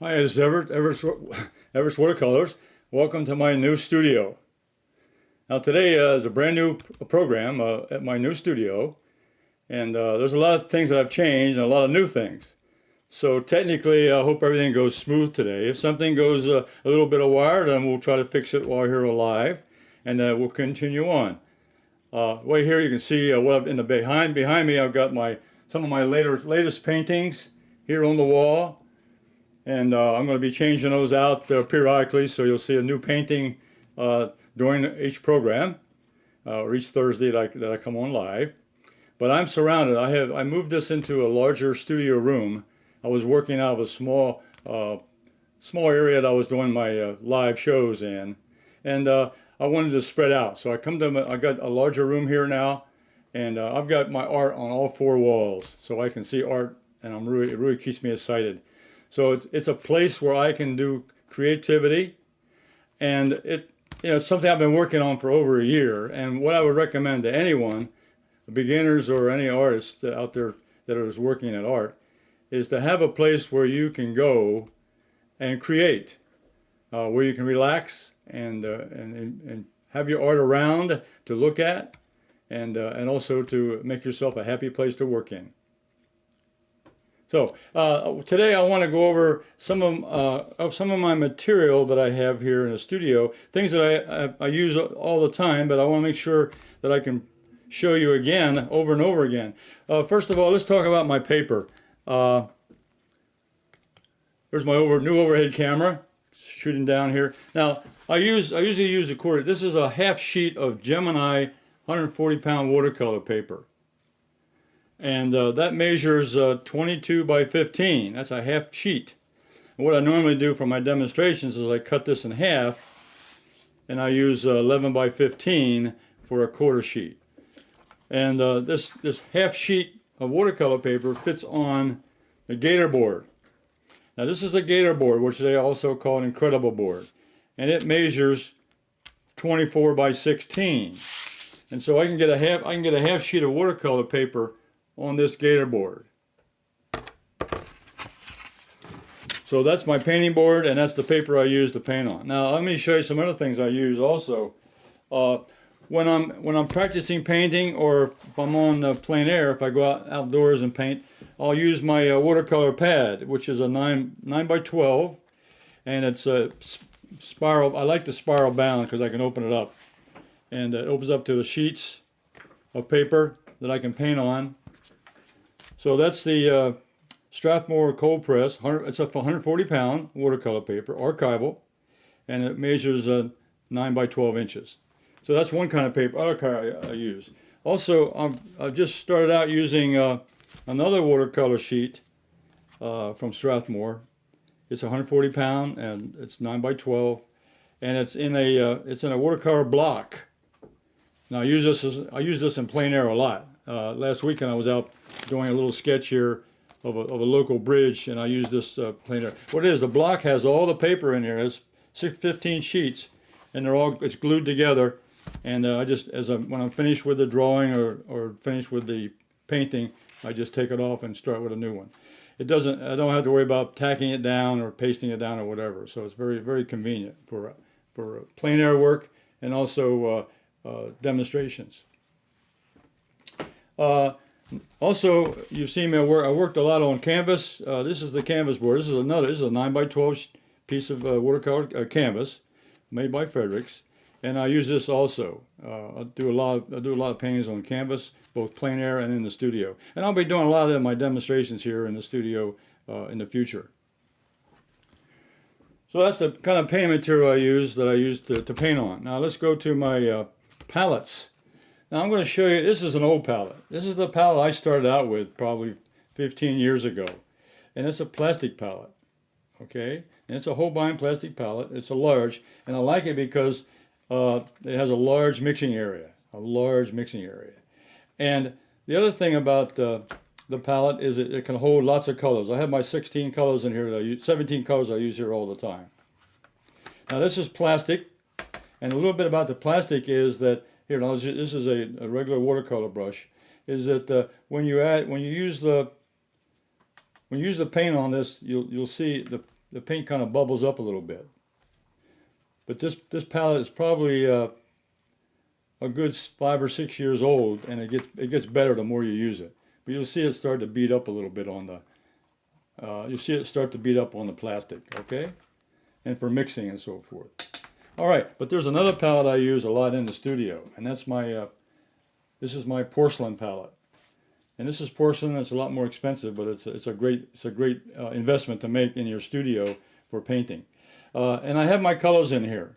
Hi, it's Everett's Watercolors. Welcome to my new studio. Now today is a brand new program at my new studio, and there's a lot of things that I've changed and a lot of new things. So technically, I hope everything goes smooth today. If something goes a little bit awry, then we'll try to fix it while we're here live, and we'll continue on. Right here, you can see what in the behind me. I've got some of my latest paintings here on the wall. And I'm going to be changing those out periodically, so you'll see a new painting during each program, or each Thursday that I come on live. But I'm surrounded. I moved this into a larger studio room. I was working out of a small area that I was doing my live shows in, and I wanted to spread out. So I got a larger room here now, and I've got my art on all four walls, so I can see art, and it really keeps me excited. So it's a place where I can do creativity, and it's something I've been working on for over a year. And what I would recommend to anyone, beginners or any artist out there that is working at art, is to have a place where you can go and create, where you can relax and have your art around to look at, and also to make yourself a happy place to work in. So today I want to go over some of my material that I have here in the studio, things that I use all the time, but I want to make sure that I can show you again over and over again. First of all, let's talk about my paper. There's my new overhead camera shooting down here. Now I usually use a quarter. This is a half sheet of Gemini 140-pound watercolor paper. And that measures 22 by 15. That's a half sheet. And what I normally do for my demonstrations is I cut this in half, and I use 11 by 15 for a quarter sheet. And this half sheet of watercolor paper fits on the Gator board. Now this is the Gator board, which they also call an Incredible board, and it measures 24 by 16. And so I can get a half sheet of watercolor paper on this Gator board. So that's my painting board, and that's the paper I use to paint on. Now let me show you some other things I use also. When I'm practicing painting, or if I'm on plein air, if I go outdoors and paint, I'll use my watercolor pad, which is a 9 by 12, and it's a spiral. I like the spiral bound because I can open it up, and it opens up to the sheets of paper that I can paint on. So that's the Strathmore cold press. It's a 140-pound watercolor paper, archival, and it measures 9 by 12 inches. So that's one kind of paper. Other kind I use. Also, I've just started out using another watercolor sheet from Strathmore. It's 140-pound, and it's 9 by 12, and it's in a watercolor block. Now I use this in plein air a lot. Last weekend I was out doing a little sketch here of a local bridge, and I used this plein air. What it is, the block has all the paper in here. It's 15 sheets, and it's glued together. And when I'm finished with the drawing or finished with the painting, I just take it off and start with a new one. I don't have to worry about tacking it down or pasting it down or whatever. So it's very, very convenient for plein air work and also demonstrations. Also, you've seen me I worked a lot on canvas. This is the canvas board. This is a 9 by 12 piece of watercolor canvas made by Fredrix, and I use this also. I do a lot of paintings on canvas, both plein air and in the studio. And I'll be doing a lot of my demonstrations here in the studio in the future. So that's the kind of painting material I use to paint on. Now let's go to my palettes. Now I'm going to show you, this is an old palette. This is the palette I started out with probably 15 years ago. And it's a plastic palette, okay? And it's a Holbein plastic palette. It's a large, and I like it because it has a large mixing area. And the other thing about the palette is it can hold lots of colors. I have my 16 colors in here that I use, 17 colors I use here all the time. Now this is plastic, and a little bit about the plastic is that here, now this is a regular watercolor brush. Is that when you use the paint on this, you'll see the paint kind of bubbles up a little bit. But this palette is probably a good 5 or 6 years old, and it gets better the more you use it. But you'll see it start to beat up a little bit on the you'll see it start to beat up on the plastic, okay? And for mixing and so forth. All right, but there's another palette I use a lot in the studio, and that's my this is my porcelain palette. And this is porcelain. It's a lot more expensive, but it's a great investment to make in your studio for painting. And I have my colors in here,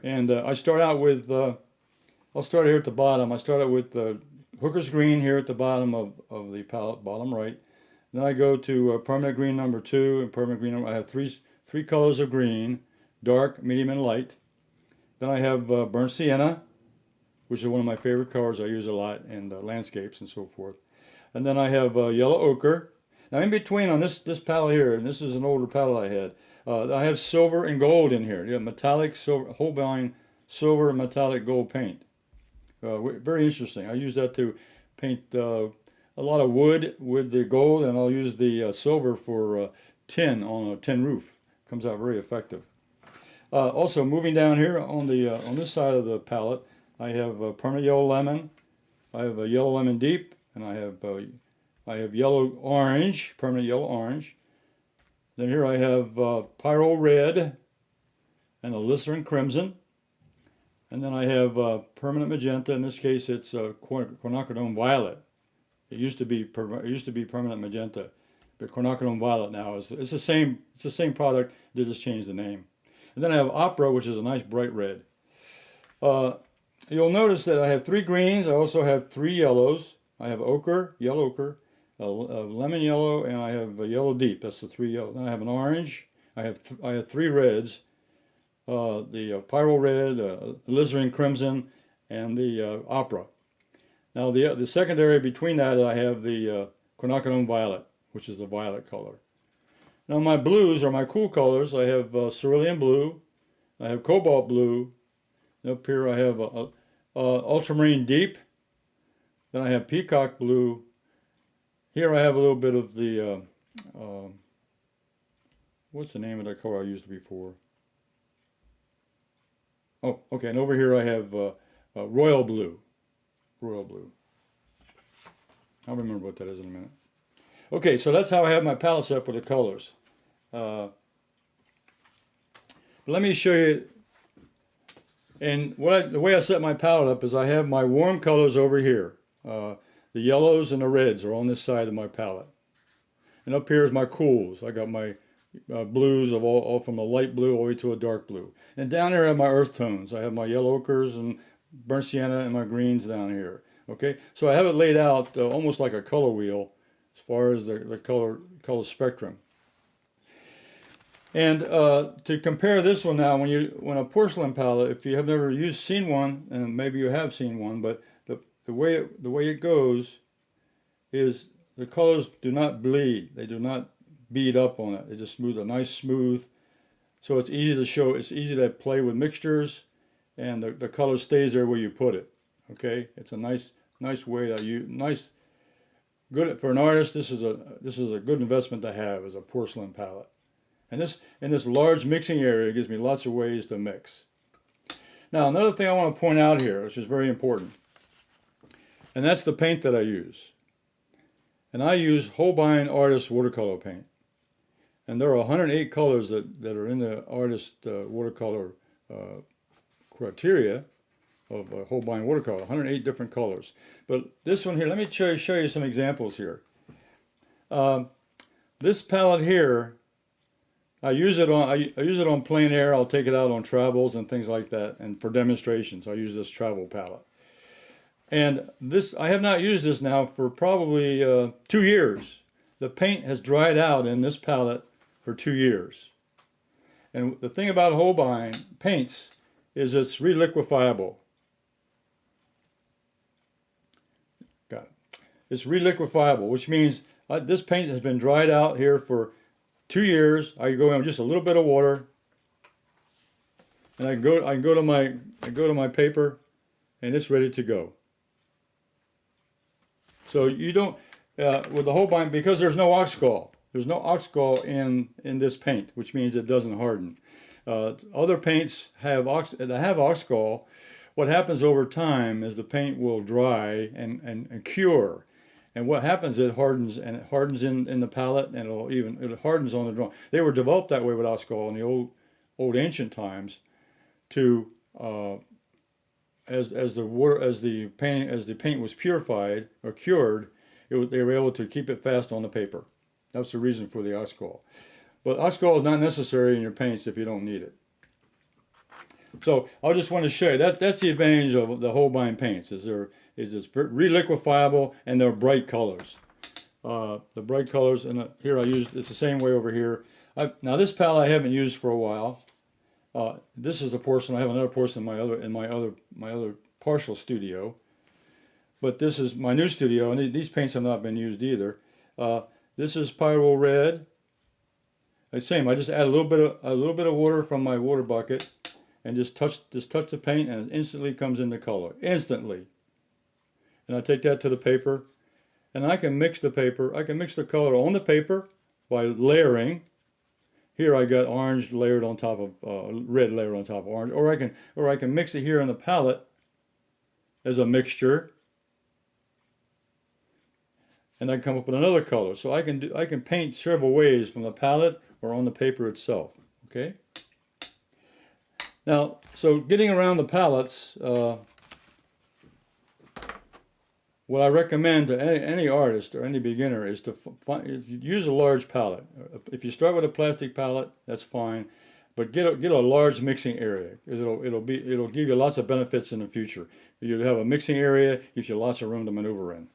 and I start out with I'll start here at the bottom. I start out with Hooker's Green here at the bottom of the palette, bottom right. Then I go to Permanent Green number 2 and Permanent Green number. I have three colors of green: dark, medium, and light. Then I have Burnt Sienna, which is one of my favorite colors. I use a lot in landscapes and so forth. And then I have Yellow Ochre. Now in between on this palette here, and this is an older palette I have silver and gold in here. Yeah, metallic silver, Holbein silver metallic gold paint. Very interesting. I use that to paint a lot of wood with the gold, and I'll use the silver for tin on a tin roof. Comes out very effective. Also, moving down here on this side of the palette, I have Permanent Yellow Lemon. I have a Yellow Lemon Deep, and I have Yellow Orange, Permanent Yellow Orange. Then here I have Pyro Red and Alizarin Crimson. And then I have Permanent Magenta. In this case, it's Quinacridone Violet. It used to be Permanent Magenta, but Quinacridone Violet now is the same product. They just changed the name. And then I have Opera, which is a nice bright red. You'll notice that I have 3 greens. I also have 3 yellows. I have ochre, yellow ochre, lemon yellow, and I have a yellow deep. That's the 3 yellow. Then I have an orange. I have 3 reds. The Pyro Red, Alizarin Crimson, and the Opera. Now the secondary between that, I have the Quinacridone Violet, which is the violet color. Now my blues are my cool colors. I have Cerulean Blue, I have Cobalt Blue, and up here I have Ultramarine Deep, then I have Peacock Blue. Here I have a little bit of the, what's the name of that color I used before? Oh, okay, and over here I have Royal Blue. Royal Blue. I'll remember what that is in a minute. Okay, so that's how I have my palette set with the colors. Let me show you, and the way I set my palette up is I have my warm colors over here. The yellows and the reds are on this side of my palette. And up here is my cools. I got my blues of all from a light blue all the way to a dark blue. And down here I have my earth tones. I have my yellow ochres and burnt sienna and my greens down here. Okay, so I have it laid out almost like a color wheel as far as the color spectrum. And to compare this one now, when a porcelain palette, if you have never seen one, and maybe you have seen one, but the way it goes is the colors do not bleed. They do not bead up on it. They just nice smooth. So it's easy to show. It's easy to play with mixtures, and the color stays there where you put it. Okay, it's a nice way to good for an artist. This is a good investment to have as a porcelain palette. And in this large mixing area, it gives me lots of ways to mix. Now another thing I want to point out here, which is very important, and that's the paint that I use. And I use Holbein Artist Watercolor paint. And there are 108 colors that are in the Artist Watercolor criteria of Holbein Watercolor, 108 different colors. But this one here, let me show you some examples here. This palette here, I use it on plein air. I'll take it out on travels and things like that, and for demonstrations I use this travel palette. And this, I have not used this now for probably 2 years. The paint has dried out in this palette for 2 years. And the thing about Holbein paints is it's reliquefiable. Got it. It's reliquefiable, which means this paint has been dried out here for 2 years. I go in with just a little bit of water, and I go to my paper, and it's ready to go. So you don't with the Holbein, because there's no oxgall. There's no oxgall in this paint, which means it doesn't harden. Other paints have oxgall. What happens over time is the paint will dry and cure. And what happens, it hardens, and it hardens in the palette, and it hardens on the drawing. They were developed that way with oxgall in the old ancient times to as the paint was purified or cured, they were able to keep it fast on the paper. That's the reason for the oxgall. But oxgall is not necessary in your paints if you don't need it. So I just want to show you that's the advantage of the Holbein paints is it's reliquefiable and they're bright colors. The bright colors, and here it's the same way over here. Now this palette I haven't used for a while. This is a porcelain. I have another porcelain in my other partial studio, but this is my new studio, and these paints have not been used either. This is Pyro Red. The same. I just add a little bit of water from my water bucket, and just touch the paint, and it instantly comes into color. Instantly. And I take that to the paper, and I can mix the paper. I can mix the color on the paper by layering. Here I got orange layered on top of red layered on top of orange, or I can mix it here on the palette as a mixture, and I can come up with another color. So I can paint several ways from the palette or on the paper itself. Okay. Now, so getting around the palettes, what I recommend to any artist or any beginner is to use a large palette. If you start with a plastic palette, that's fine, but get a large mixing area, because it'll give you lots of benefits in the future. You'll have a mixing area, gives you lots of room to maneuver in.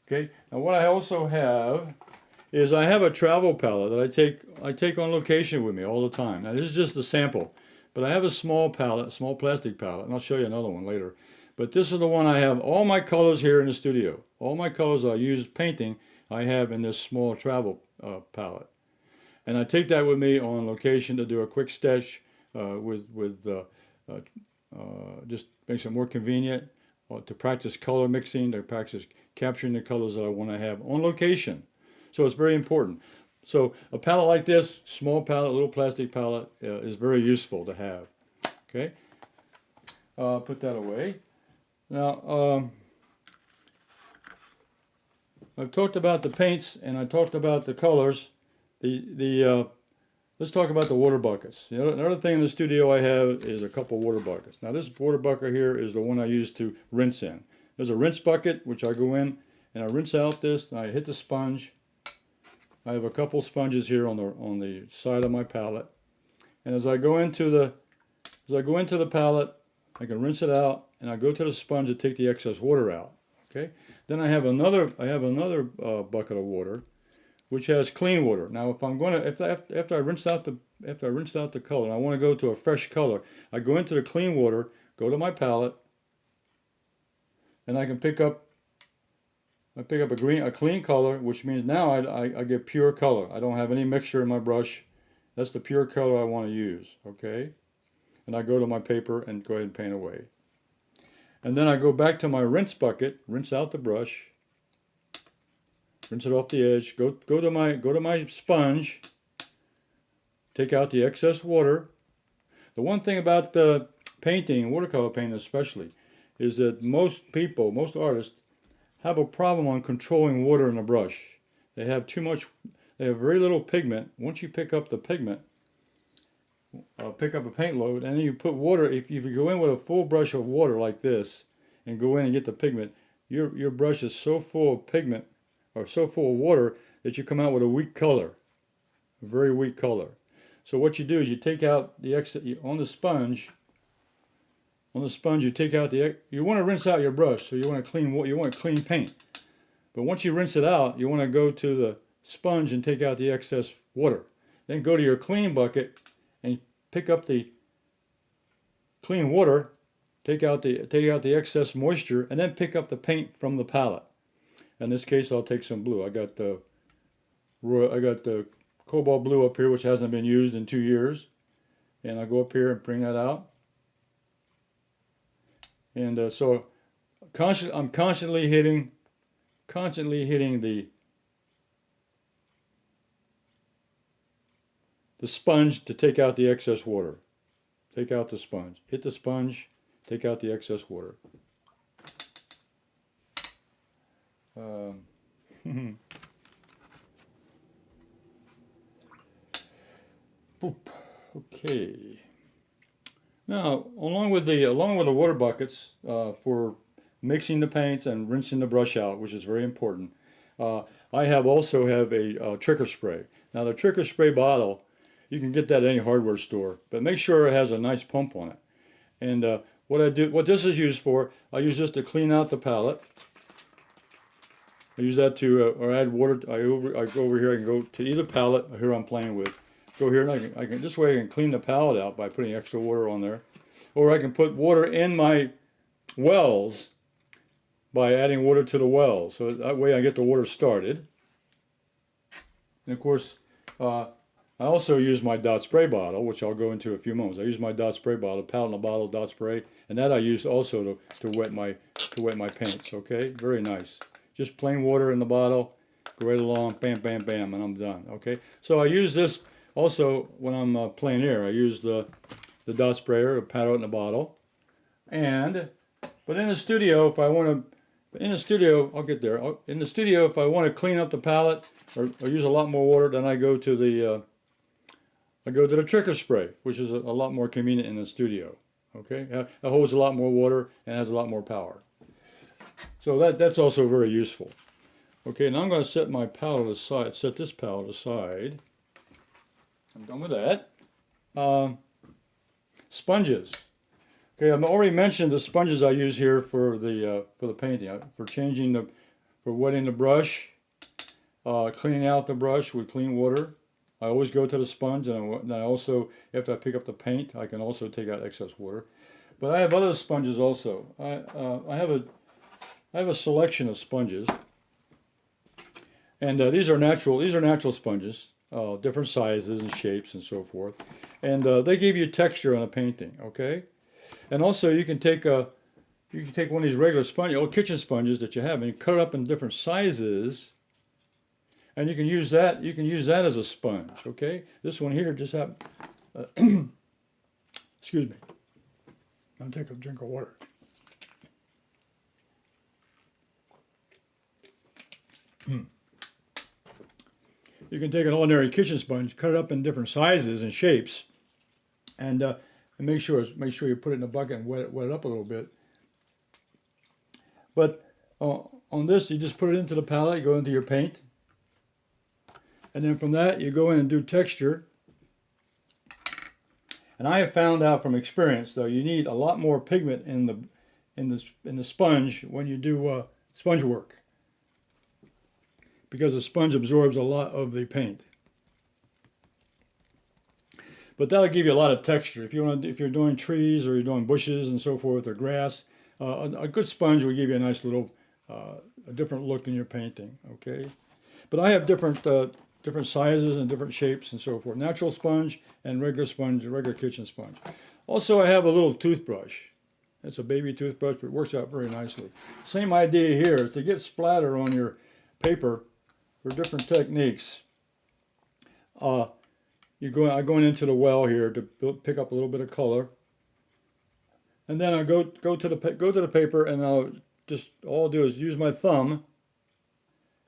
Okay. Now what I also have is I have a travel palette that I take on location with me all the time. Now this is just a sample, but I have a small palette, small plastic palette, and I'll show you another one later. But this is the one I have all my colors here in the studio. All my colors I use painting I have in this small travel palette. And I take that with me on location to do a quick sketch just makes it more convenient to practice color mixing, to practice capturing the colors that I want to have on location. So it's very important. So a palette like this, small palette, little plastic palette, is very useful to have. Okay, put that away. Now, I've talked about the paints and I talked about the colors. Let's talk about the water buckets. Another thing in the studio I have is a couple water buckets. Now this water bucket here is the one I use to rinse in. There's a rinse bucket which I go in and I rinse out this and I hit the sponge. I have a couple sponges here on the side of my palette. And as I go into the palette, I can rinse it out, and I go to the sponge to take the excess water out. Okay. Then I have another bucket of water, which has clean water. Now, if I'm going to after I rinsed out the color, and I want to go to a fresh color, I go into the clean water, go to my palette, and I can pick up a clean color, which means now I get pure color. I don't have any mixture in my brush. That's the pure color I want to use. Okay. And I go to my paper and go ahead and paint away. And then I go back to my rinse bucket, rinse out the brush, rinse it off the edge, go to my sponge, take out the excess water. The one thing about the painting, watercolor painting especially, is that most artists have a problem on controlling water in a brush. They have very little pigment. Once you pick up the pigment, pick up a paint load, and then you put water. If you go in with a full brush of water like this and go in and get the pigment, your brush is so full of pigment or so full of water that you come out with a weak color, a very weak color. So what you do is you take out the excess on the sponge. On the sponge, you take out you want to rinse out your brush, so you want clean paint. But once you rinse it out, you want to go to the sponge and take out the excess water. Then go to your clean bucket and pick up the clean water, take out the excess moisture, and then pick up the paint from the palette. In this case, I'll take some blue. I got the cobalt blue up here, which hasn't been used in 2 years, and I go up here and bring that out. And so I'm constantly hitting the the sponge to take out the excess water. Take out the sponge. Hit the sponge, take out the excess water. Boop. Okay. Now, along with the water buckets for mixing the paints and rinsing the brush out, which is very important, I also have a trigger spray. Now, the trigger spray bottle, you can get that at any hardware store, but make sure it has a nice pump on it. And what this is used for, I use this to clean out the palette. I use that to or add water. I go over here. I can go to either palette. Here I'm playing with. Go here and I can this way I can clean the palette out by putting extra water on there, or I can put water in my wells by adding water to the well. So that way I get the water started. And of course, I also use my dot spray bottle, which I'll go into in a few moments. I use my dot spray bottle, palette in a bottle, dot spray, and that I use also to wet my paints. Okay, very nice. Just plain water in the bottle, go right along, bam, bam, bam, and I'm done. Okay, so I use this also when I'm plein air. I use the dot sprayer, a paddle in the bottle, but in the studio, if I want to, I'll get there. In the studio, if I want to clean up the palette or use a lot more water, then I go to the trigger spray, which is a lot more convenient in the studio. Okay, it holds a lot more water and has a lot more power. So that's also very useful. Okay, now I'm going to set my palette aside. Set this palette aside. I'm done with that. Sponges. Okay, I've already mentioned the sponges I use here for the painting, for wetting the brush, cleaning out the brush with clean water. I always go to the sponge, and I also, after I pick up the paint, I can also take out excess water. But I have other sponges also. I have a selection of sponges, and these are natural sponges, different sizes and shapes and so forth, and they give you texture on a painting. Okay, and also you can take one of these regular sponges, old kitchen sponges that you have, and you cut it up in different sizes, and you can use that. You can use that as a sponge. Okay, this one here just have. Excuse me. I'll take a drink of water. You can take an ordinary kitchen sponge, cut it up in different sizes and shapes, and make sure you put it in a bucket and wet it up a little bit. But on this, you just put it into the palette, you go into your paint, and then from that you go in and do texture. And I have found out from experience, though, you need a lot more pigment in the sponge when you do sponge work, because the sponge absorbs a lot of the paint. But that'll give you a lot of texture. If you're doing trees or you're doing bushes and so forth, or grass, a good sponge will give you a nice little, a different look in your painting. Okay, but I have different sizes and different shapes and so forth. Natural sponge and regular kitchen sponge. Also, I have a little toothbrush. It's a baby toothbrush, but it works out very nicely. Same idea here is to get splatter on your paper for different techniques. I go into the well here to pick up a little bit of color, and then I go to the paper, and all I'll do is use my thumb,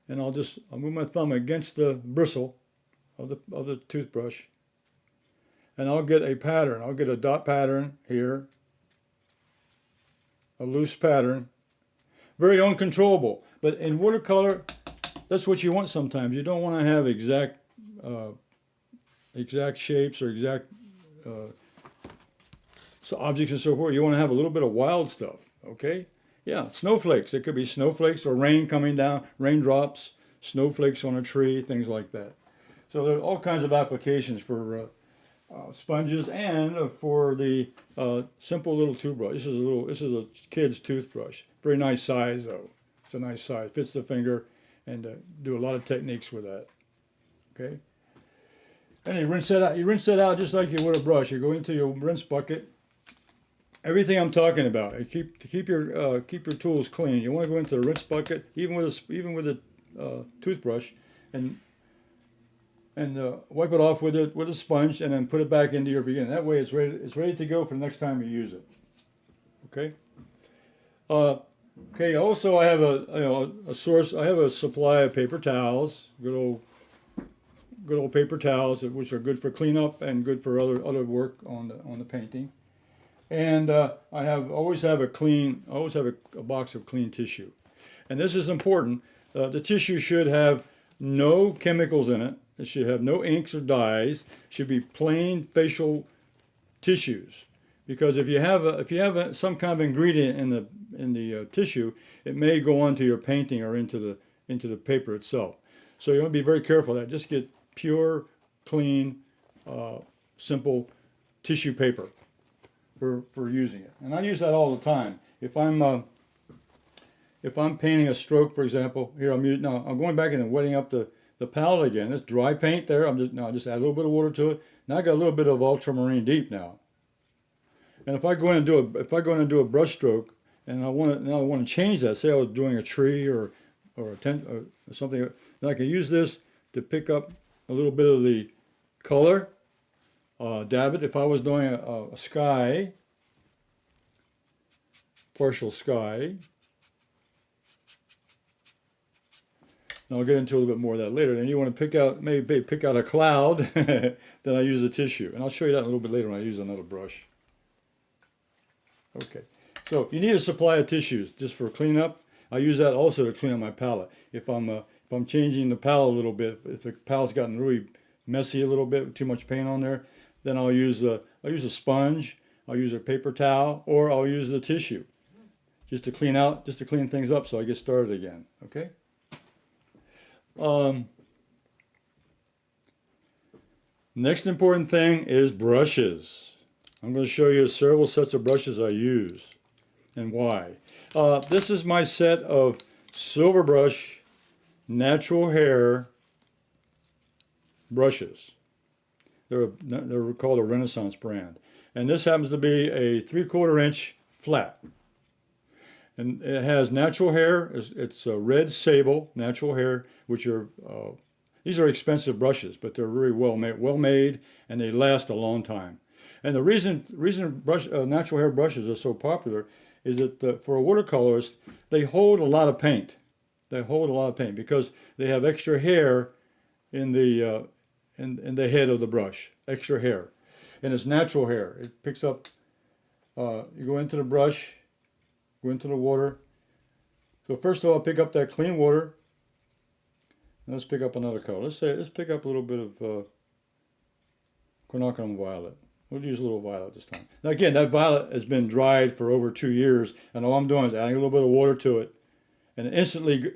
and I'll move my thumb against the bristle of the toothbrush, and I'll get a pattern. I'll get a dot pattern here, a loose pattern, very uncontrollable. But in watercolor, that's what you want sometimes. You don't want to have exact shapes or exact objects and so forth. You want to have a little bit of wild stuff. Okay? Yeah, snowflakes. It could be snowflakes or rain coming down, raindrops, snowflakes on a tree, things like that. So there are all kinds of applications for sponges and for the simple little toothbrush. This is a kid's toothbrush. Very nice size though. It's a nice size. Fits the finger, and do a lot of techniques with that. Okay. And you rinse that out. You rinse that out just like you would a brush. You go into your rinse bucket. Everything I'm talking about. To keep your tools clean. You want to go into the rinse bucket, even with a toothbrush, and wipe it off with a sponge, and then put it back into your beginning. That way, it's ready to go for the next time you use it. Okay. Okay. Also, I have a source. I have a supply of paper towels. Good old paper towels, which are good for cleanup and good for other work on the painting. And I always have a box of clean tissue. And this is important. The tissue should have no chemicals in it. It should have no inks or dyes. It should be plain facial tissues. Because if you have some kind of ingredient in the tissue, it may go onto your painting or into the paper itself. So you want to be very careful of that. Just get pure, clean, simple tissue paper for using it. And I use that all the time. If I'm painting a stroke, for example, here I'm going back and wetting up the palette again. It's dry paint there. I just add a little bit of water to it. Now I got a little bit of ultramarine deep now. And if I go in and do a brush stroke, and I want to change that, say I was doing a tree or a tent or something, then I can use this to pick up a little bit of the color, dab it. If I was doing a sky, partial sky, and I'll get into a little bit more of that later. Then you want to maybe pick out a cloud, then I use the tissue. And I'll show you that a little bit later when I use another brush. Okay, so you need a supply of tissues just for cleanup. I use that also to clean up my palette. If I'm changing the palette a little bit, if the palette's gotten really messy a little bit with too much paint on there, then I'll use a sponge, I'll use a paper towel, or I'll use the tissue just to clean things up so I get started again. Okay. Next important thing is brushes. I'm going to show you several sets of brushes I use and why. This is my set of silver brush natural hair brushes. They're called a Renaissance brand. And this happens to be a 3/4 inch flat. And it has natural hair. It's a red sable natural hair, which are these are expensive brushes, but they're really well made, and they last a long time. And the reason natural hair brushes are so popular is that for a watercolorist, they hold a lot of paint. They hold a lot of paint because they have extra hair in the head of the brush, extra hair, and it's natural hair. It picks up. You go into the brush, go into the water. So first of all, pick up that clean water. And let's pick up another color. Let's pick up a little bit of quinacridone violet. We'll use a little violet this time. Now again, that violet has been dried for over 2 years, and all I'm doing is adding a little bit of water to it, and instantly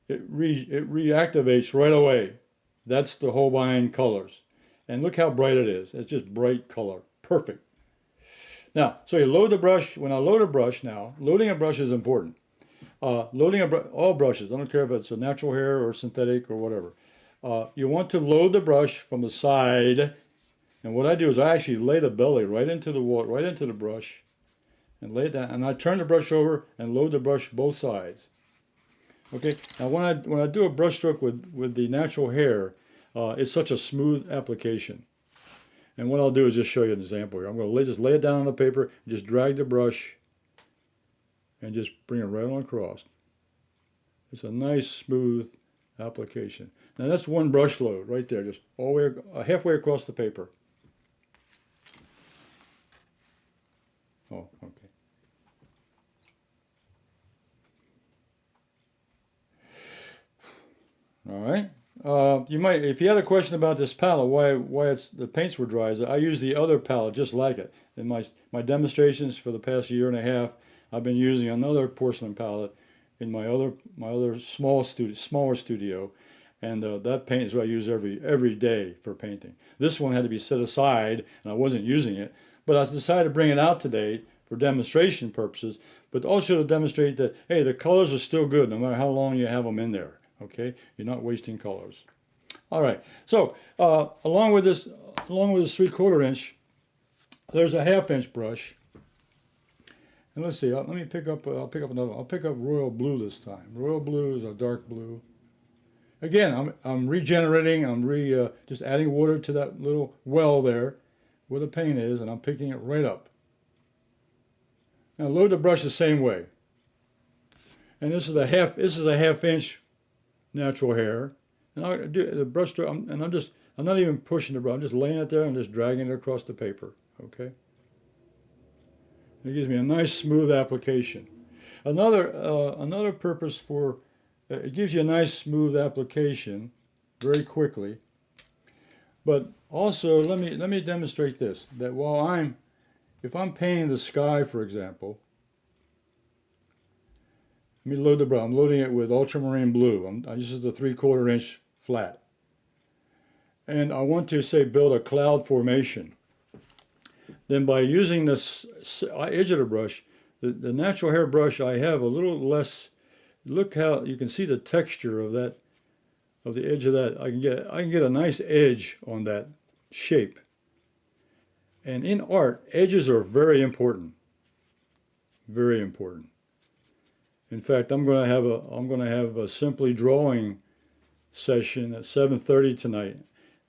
it reactivates right away. That's the Holbein colors. And look how bright it is. It's just bright color. Perfect. Now, so you load the brush. When I load a brush now, loading a brush is important. All brushes, I don't care if it's a natural hair or synthetic or whatever. You want to load the brush from the side. And what I do is I actually lay the belly right into the water, right into the brush, and lay it down. And I turn the brush over and load the brush both sides. Okay. Now when I do a brush stroke with the natural hair, it's such a smooth application. And what I'll do is just show you an example here. I'm going to just lay it down on the paper, and just drag the brush, and just bring it right on across. It's a nice smooth application. Now that's one brush load right there, just all the way halfway across the paper. Oh, okay. All right. You might, if you had a question about this palette, why the paints were dry, is I use the other palette just like it. In my demonstrations for the past 1.5 years, I've been using another porcelain palette in my other smaller studio, and that paint is what I use every day for painting. This one had to be set aside, and I wasn't using it, but I decided to bring it out today for demonstration purposes, but also to demonstrate that, hey, the colors are still good no matter how long you have them in there. Okay, you're not wasting colors. All right. So along with this 3/4 inch, there's a 1/2 inch brush. And let's see. Let me pick up. I'll pick up another one. I'll pick up royal blue this time. Royal blue is a dark blue. Again, I'm regenerating. I'm just adding water to that little well there where the paint is, and I'm picking it right up. Now load the brush the same way. And this is a half inch natural hair. And I do the brush stroke, I'm not even pushing the brush. I'm just laying it there and just dragging it across the paper. Okay. It gives me a nice smooth application. Another purpose for it gives you a nice smooth application very quickly. But also let me demonstrate this. That if I'm painting the sky, for example, let me load the brush. I'm loading it with ultramarine blue. This is the 3/4 inch flat. And I want to say build a cloud formation. Then by using this edge of the brush, the natural hair brush, I have a little less. Look how you can see the texture of that, of the edge of that. I can get a nice edge on that shape. And in art, edges are very important. Very important. In fact, I'm going to have a simply drawing session at 7:30 tonight,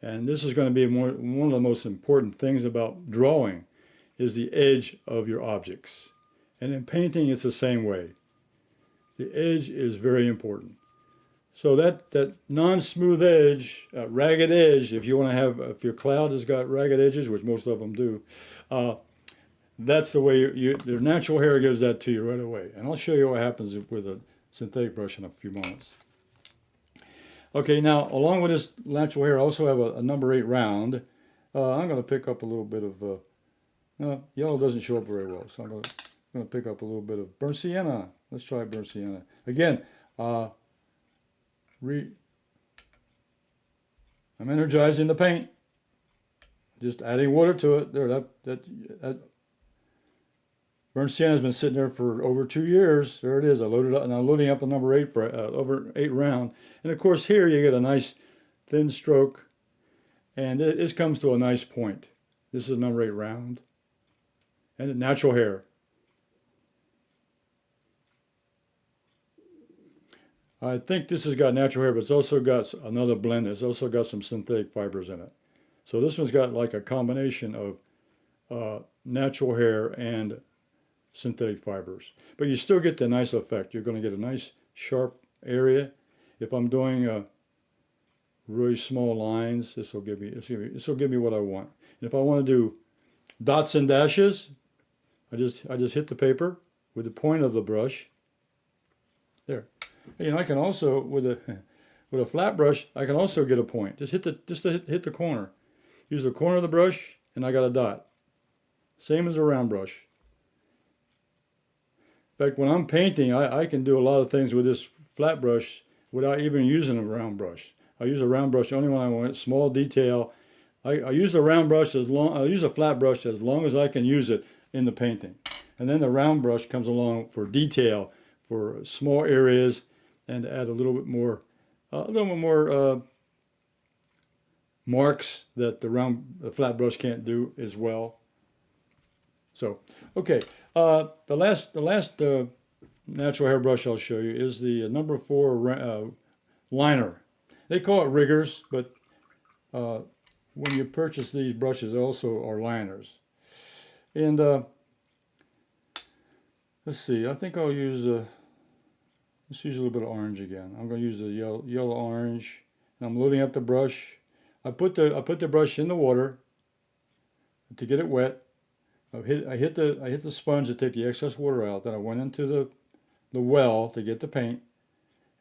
and this is going to be one of the most important things about drawing is the edge of your objects. And in painting, it's the same way. The edge is very important. So that non-smooth edge, ragged edge, if if your cloud has got ragged edges, which most of them do, that's the way the natural hair gives that to you right away. And I'll show you what happens with a synthetic brush in a few moments. Okay, now along with this natural hair, I also have a number 8 round. I'm going to pick up a little bit of, no, yellow doesn't show up very well, so I'm going to pick up a little bit of burnt sienna. Let's try burnt sienna. Again, I'm energizing the paint, just adding water to it. There, that burnt sienna has been sitting there for over 2 years. There it is. I loaded up, and I'm loading up a number 8 over 8 round. And of course, here you get a nice thin stroke, and this comes to a nice point. This is number 8 round, and natural hair. I think this has got natural hair, but it's also got another blend. It's also got some synthetic fibers in it. So this one's got like a combination of natural hair and synthetic fibers. But you still get the nice effect. You're going to get a nice sharp area. If I'm doing really small lines, this will give me what I want. And if I want to do dots and dashes, I just hit the paper with the point of the brush. There. You know, I can also with a flat brush, I can also get a point. Just hit the corner. Use the corner of the brush, and I got a dot. Same as a round brush. In fact, when I'm painting, I can do a lot of things with this flat brush without even using a round brush. I use a round brush only when I want small detail. I use a round brush I use a flat brush as long as I can use it in the painting. And then the round brush comes along for detail, for small areas, and to add a little bit more marks that the flat brush can't do as well. So, okay, the last natural hair brush I'll show you is the number 4 liner. They call it riggers, but when you purchase these brushes, they also are liners. And let's see, I think I'll use let's use a little bit of orange again. I'm going to use the yellow orange. And I'm loading up the brush. I put the brush in the water to get it wet. I hit the sponge to take the excess water out. Then I went into the well to get the paint.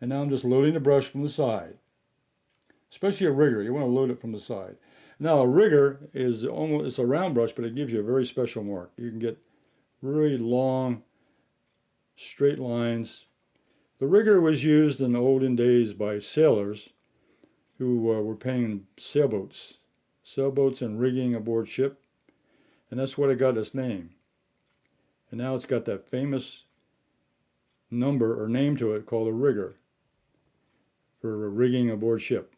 And now I'm just loading the brush from the side. Especially a rigger, you want to load it from the side. Now a rigger it's a round brush, but it gives you a very special mark. You can get really long, straight lines. The rigger was used in the olden days by sailors who were painting sailboats and rigging aboard ship, and that's what it got its name. And now it's got that famous number or name to it called a rigger for rigging aboard ship.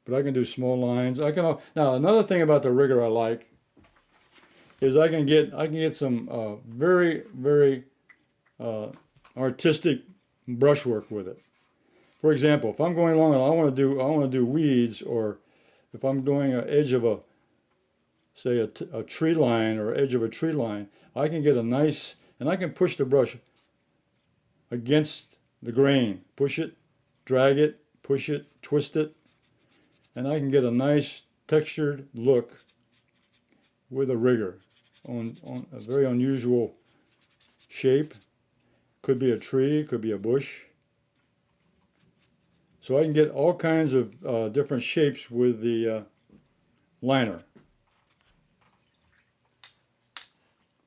But I can do small lines. Now another thing about the rigger I like is I can get some very artistic brushwork with it. For example, if I'm going along and I want to do weeds, or if I'm doing an edge of a, say a tree line or edge of a tree line, I can get a nice, and I can push the brush against the grain, push it, drag it, push it, twist it, and I can get a nice textured look with a rigger on a very unusual shape. Could be a tree, could be a bush. So I can get all kinds of different shapes with the liner.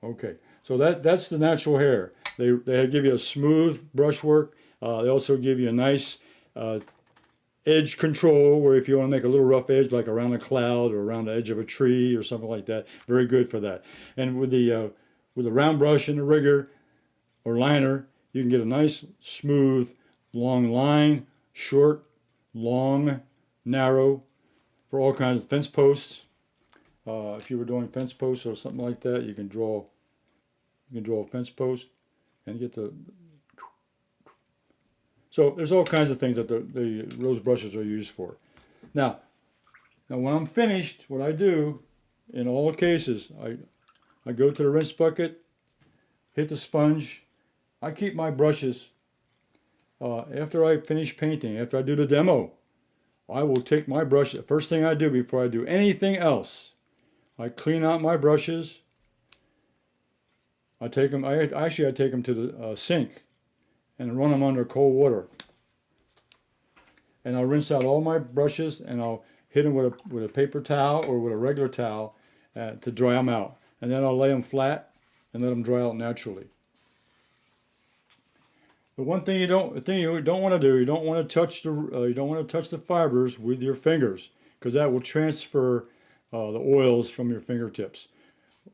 Okay, so that's the natural hair. They give you a smooth brushwork. They also give you a nice edge control, where if you want to make a little rough edge, like around a cloud or around the edge of a tree or something like that, very good for that. And with the round brush and the rigger or liner, you can get a nice smooth long line, short, long, narrow, for all kinds of fence posts. If you were doing fence posts or something like that, you can draw a fence post and get the. So there's all kinds of things that the rose brushes are used for. Now when I'm finished, what I do in all cases, I go to the rinse bucket, hit the sponge. I keep my brushes, after I finish painting, after I do the demo, I will take my brush, the first thing I do before I do anything else, I clean out my brushes. I take them to the sink and run them under cold water. And I'll rinse out all my brushes, and I'll hit them with a paper towel or with a regular towel to dry them out. And then I'll lay them flat and let them dry out naturally. But one thing you don't want to do, you don't want to touch the fibers with your fingers, because that will transfer the oils from your fingertips.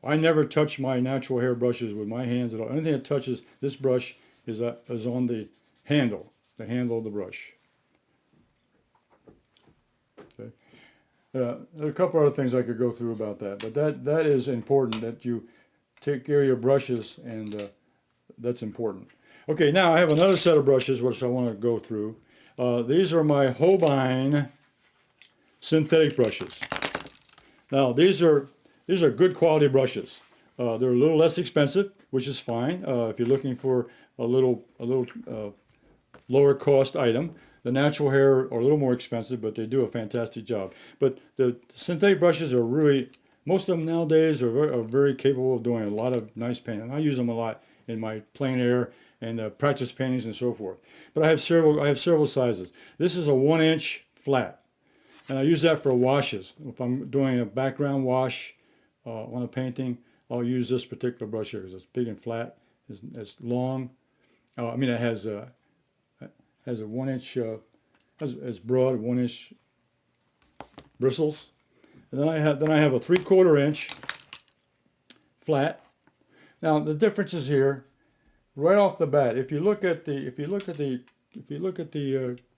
I never touch my natural hair brushes with my hands at all. Anything that touches this brush is on the handle of the brush. Okay. There are a couple other things I could go through about that, but that is important, that you take care of your brushes, and that's important. Okay, now I have another set of brushes which I want to go through. These are my Holbein synthetic brushes. Now these are good quality brushes. They're a little less expensive, which is fine if you're looking for a little lower cost item. The natural hair are a little more expensive, but they do a fantastic job. But the synthetic brushes are really, most of them nowadays are very capable of doing a lot of nice painting. I use them a lot in my plein air and practice paintings and so forth. But I have several sizes. This is a 1-inch flat, and I use that for washes. If I'm doing a background wash on a painting, I'll use this particular brush here because it's big and flat. It's long. It has a 1-inch, has broad 1-inch bristles, and then I have a 3/4 inch flat. Now the difference is here. Right off the bat, if you look at the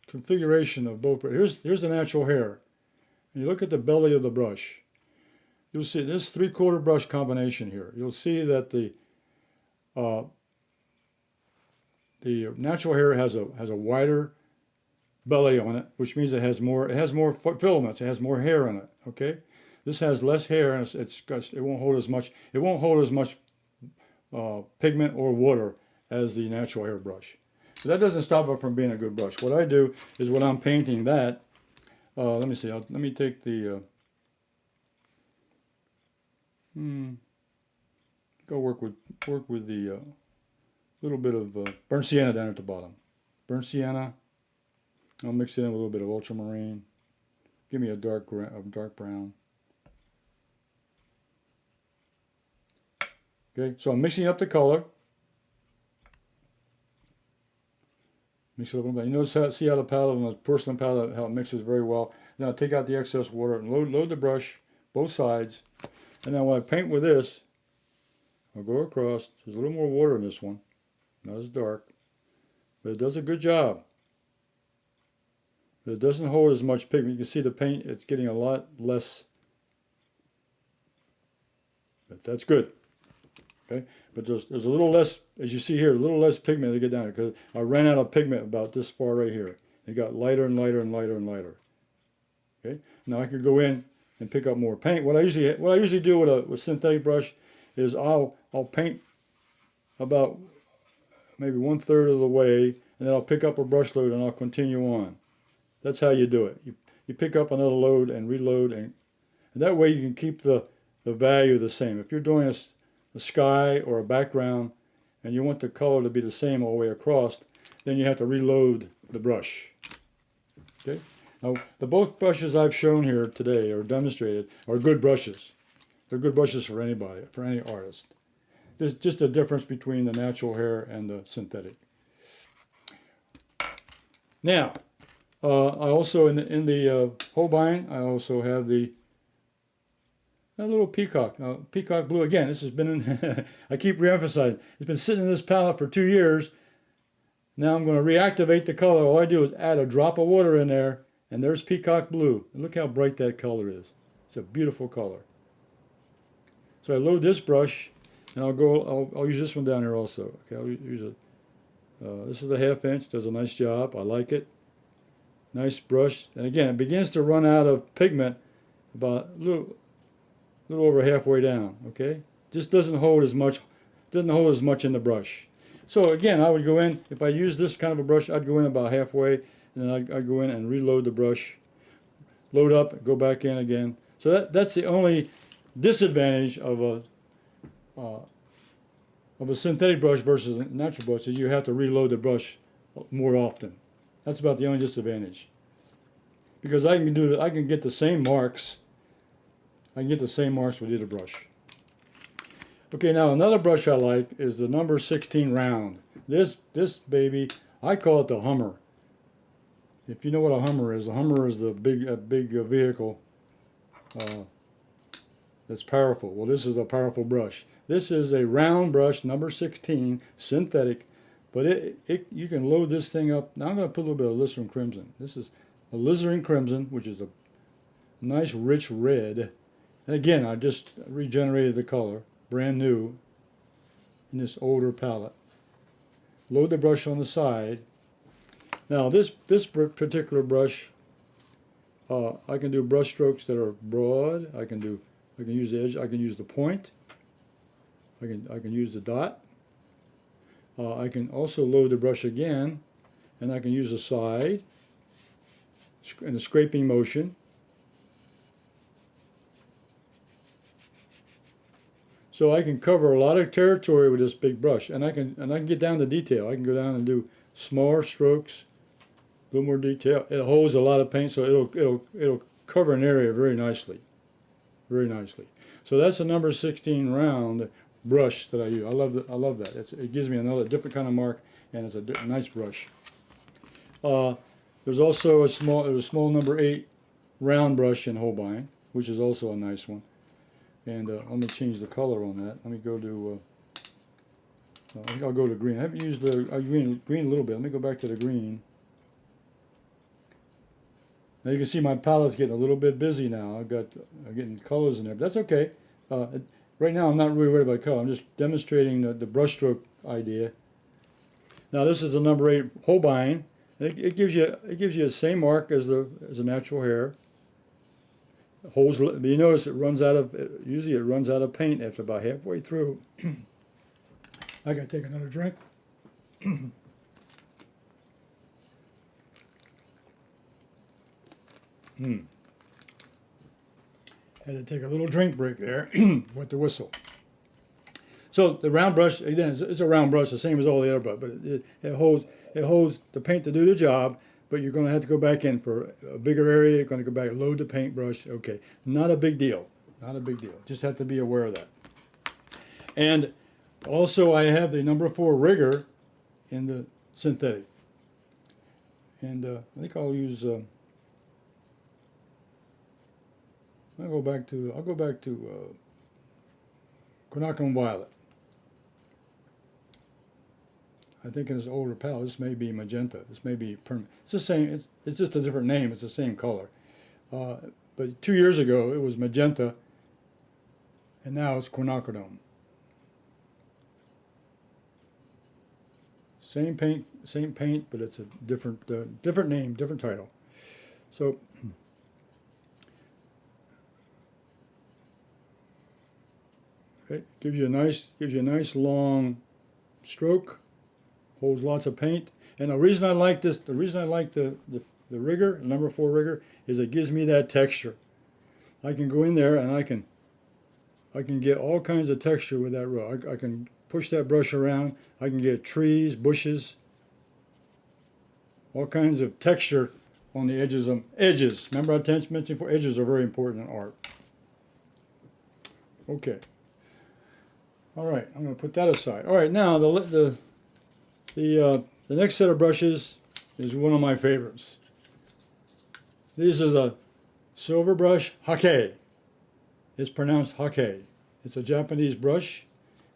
configuration of both, here's the natural hair, and you look at the belly of the brush, you'll see this 3/4 brush combination here. You'll see that the natural hair has a wider belly on it, which means it has more filaments, it has more hair in it. Okay, this has less hair, and it won't hold as much pigment or water as the natural hair brush. So that doesn't stop it from being a good brush. What I do is when I'm painting that, let me see, let me take the, go work with the little bit of burnt sienna down at the bottom. Burnt sienna, I'll mix it in with a little bit of ultramarine. Give me a dark brown. Okay, so I'm mixing up the color. Mix it up a little bit. You notice see how the palette on the porcelain palette, how it mixes very well. Now take out the excess water and load the brush, both sides. And now when I paint with this, I'll go across. There's a little more water in this one. Not as dark. But it does a good job. But it doesn't hold as much pigment. You can see the paint, it's getting a lot less. But that's good. Okay, but there's a little less, as you see here, a little less pigment to get down here, because I ran out of pigment about this far right here. It got lighter and lighter and lighter and lighter. Okay. Now I could go in and pick up more paint. What I usually do with a synthetic brush is I'll paint about maybe 1/3 of the way, and then I'll pick up a brush load and I'll continue on. That's how you do it. You pick up another load and reload, and that way you can keep the value the same. If you're doing a sky or a background and you want the color to be the same all the way across, then you have to reload the brush. Okay. Now, both brushes I've shown here today or demonstrated are good brushes. They're good brushes for anybody, for any artist. There's just a difference between the natural hair and the synthetic. Now, I also in the Holbein, I also have a little peacock. Now, peacock blue, again, this has been in, I keep reemphasizing, it's been sitting in this palette for 2 years. Now I'm going to reactivate the color. All I do is add a drop of water in there, and there's peacock blue. And look how bright that color is. It's a beautiful color. So I load this brush, and I'll use this one down here also. Okay, I'll use it. This is the 1/2 inch. Does a nice job. I like it. Nice brush. And again, it begins to run out of pigment about a little over halfway down. Okay, just doesn't hold as much. Doesn't hold as much in the brush. So again, I would go in, if I use this kind of a brush, I'd go in about halfway, and then I'd go in and reload the brush, load up, go back in again. So that's the only disadvantage of a synthetic brush versus a natural brush, is you have to reload the brush more often. That's about the only disadvantage. Because I can get the same marks. I can get the same marks with either brush. Okay, now another brush I like is the number 16 round. This baby, I call it the Hummer. If you know what a Hummer is the big vehicle that's powerful. Well, this is a powerful brush. This is a round brush, number 16, synthetic, but you can load this thing up. Now I'm going to put a little bit of alizarin crimson. This is alizarin crimson, which is a nice rich red. And again, I just regenerated the color. Brand new in this older palette. Load the brush on the side. Now this particular brush, I can do brush strokes that are broad. I can use the edge. I can use the point. I can use the dot. I can also load the brush again, and I can use the side in a scraping motion. So I can cover a lot of territory with this big brush, and I can get down to detail. I can go down and do smaller strokes, a little more detail. It holds a lot of paint, so it'll cover an area very nicely, very nicely. So that's the number 16 round brush that I use. I love that. It gives me another different kind of mark, and it's a nice brush. There's also a small number 8 round brush in Holbein, which is also a nice one. And let me change the color on that. Let me go to, I think I'll go to green. I haven't used the green a little bit. Let me go back to the green. Now you can see my palette's getting a little bit busy now. I'm getting colors in there, but that's okay. Right now I'm not really worried about color. I'm just demonstrating the brushstroke idea. Now this is the number 8 Holbein. It gives you the same mark as the natural hair. Holds, you notice usually it runs out of paint after about halfway through. I gotta take another drink. Had to take a little drink break there with the whistle. So the round brush, again, it's a round brush, the same as all the other brush, but it holds the paint to do the job. But you're going to have to go back in for a bigger area. You're going to go back and load the paintbrush. Okay, not a big deal. Not a big deal. Just have to be aware of that. And also I have the number 4 rigger in the synthetic. And I think I'll use. I'll go back to quinacridone violet. I think in this older palette, this may be magenta. This may be permanent. It's the same. It's just a different name. It's the same color. But 2 years ago, it was magenta, and now it's quinacridone. Same paint, but it's a different name, different title. So okay, gives you a nice long stroke, holds lots of paint. And the reason I like this, the reason I like the rigger, the number 4 rigger, is it gives me that texture. I can go in there and I can get all kinds of texture with that rug. I can push that brush around. I can get trees, bushes, all kinds of texture on the edges. Remember I mentioned before, edges are very important in art. Okay. All right, I'm going to put that aside. All right, now the next set of brushes is one of my favorites. These are the silver brush Hake. It's pronounced Hake. It's a Japanese brush,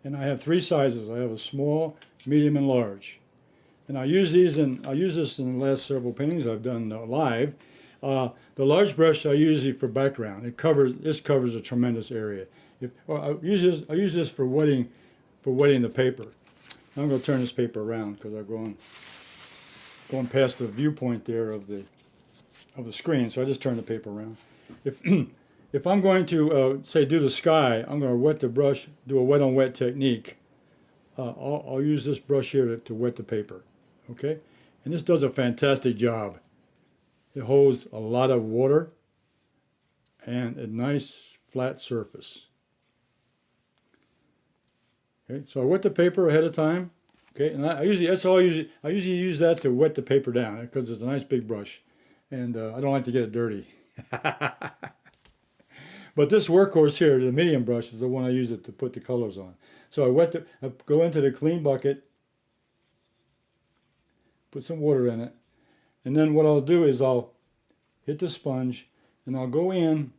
and I have 3 sizes. I have a small, medium, and large. And I use this in the last several paintings I've done live. The large brush I use it for background. This covers a tremendous area. I use this for wetting the paper. I'm going to turn this paper around because I'm going past the viewpoint there of the screen. So I just turn the paper around. If I'm going to say do the sky, I'm going to wet the brush, do a wet on wet technique. I'll use this brush here to wet the paper. Okay, and this does a fantastic job. It holds a lot of water and a nice flat surface. Okay, so I wet the paper ahead of time. Okay, and I usually use that to wet the paper down because it's a nice big brush, and I don't like to get it dirty. But this workhorse here, the medium brush, is the one I use it to put the colors on. So I go into the clean bucket, put some water in it, and then what I'll do is I'll hit the sponge, and I'll go in.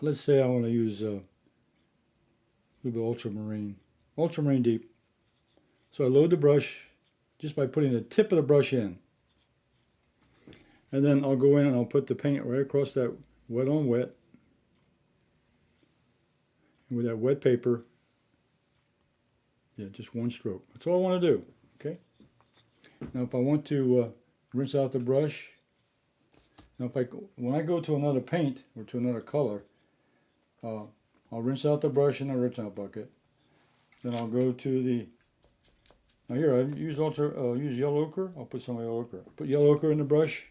Let's say I want to use a little bit ultramarine deep. So I load the brush just by putting the tip of the brush in, and then I'll go in and I'll put the paint right across that wet on wet. And with that wet paper, yeah, just one stroke. That's all I want to do. Okay. Now, if I want to rinse out the brush, now when I go to another paint or to another color, I'll rinse out the brush in a rinse out bucket. Then I'll go to the. Now here I use yellow ochre. I'll put some yellow ochre. Put yellow ochre in the brush,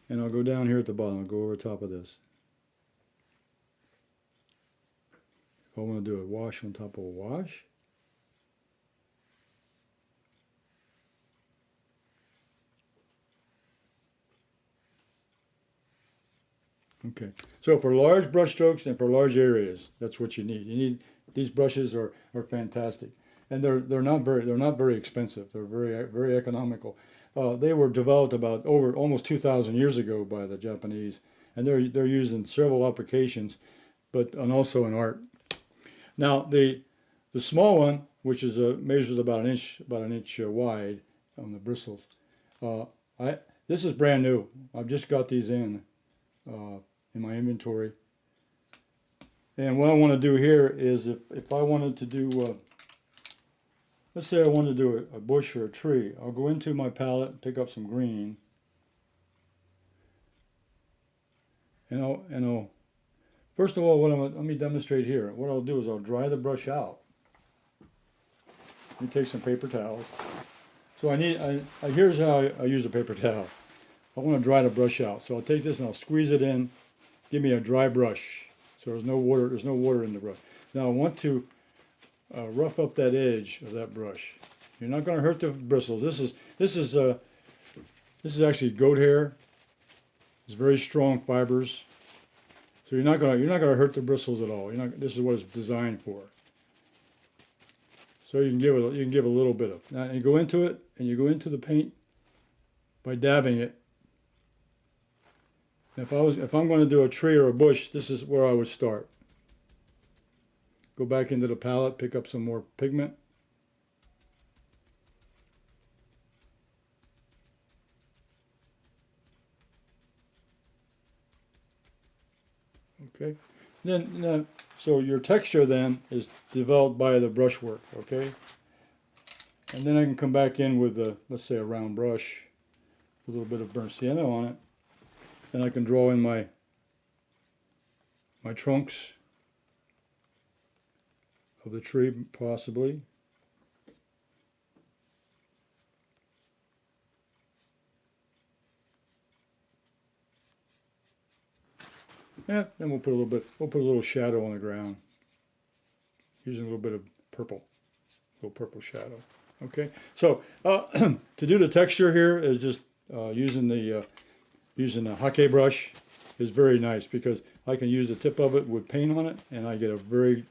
and I'll go down here at the bottom. I'll go over top of this. If I want to do a wash on top of a wash. Okay, so for large brush strokes and for large areas, that's what you need. These brushes are fantastic, and they're not very expensive. They're very economical. They were developed about almost 2,000 years ago by the Japanese, and they're used in several applications, and also in art. Now the small one, which is measures about an inch wide on the bristles. This is brand new. I've just got these in my inventory. And what I want to do here is if I wanted to do, let's say I wanted to do a bush or a tree, I'll go into my palette, pick up some green, and I'll first of all, let me demonstrate here. What I'll do is I'll dry the brush out. Let me take some paper towels. So here's how I use a paper towel. I want to dry the brush out. So I'll take this and I'll squeeze it in. Give me a dry brush. So there's no water in the brush. Now I want to rough up that edge of that brush. You're not going to hurt the bristles. This is actually goat hair. It's very strong fibers. So you're not going to hurt the bristles at all. This is what it's designed for. So you can give a little bit of. Now you go into it and you go into the paint by dabbing it. If I'm going to do a tree or a bush, this is where I would start. Go back into the palette, pick up some more pigment. Okay. So your texture then is developed by the brushwork. Okay. And then I can come back in with, let's say, a round brush, with a little bit of burnt sienna on it. Then I can draw in my trunks of the tree, possibly. Yeah, then we'll put a little shadow on the ground, using a little bit of purple, a little purple shadow. Okay, so to do the texture here is just using the hake brush is very nice, because I can use the tip of it with paint on it, and I get a very